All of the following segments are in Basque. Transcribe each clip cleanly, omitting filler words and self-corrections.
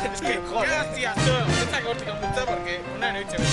Es que, joder. Hostia, no te cortico mucho porque una noche me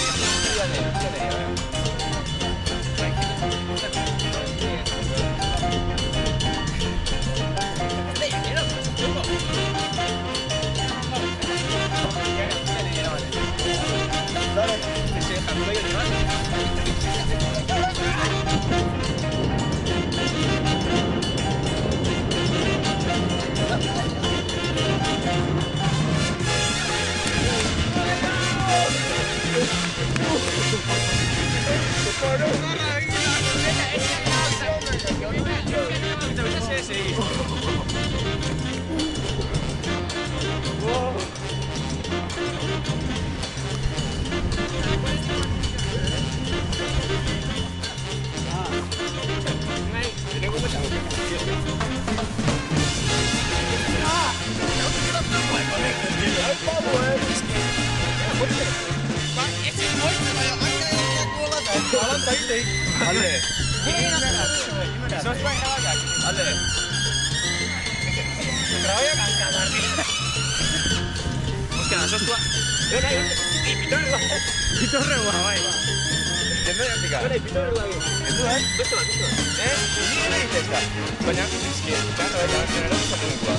Alle. Se olisi vähän helajaakin. Alle. Trabaja con cada día. Hostia, se os tuo. Ei pitorrella. Pitorrella vai. Jende ja pikaa. Ei pitorrella. Entu hän? Betul. Ini itsestä. Banyak miskin. Jangan ada satu gua.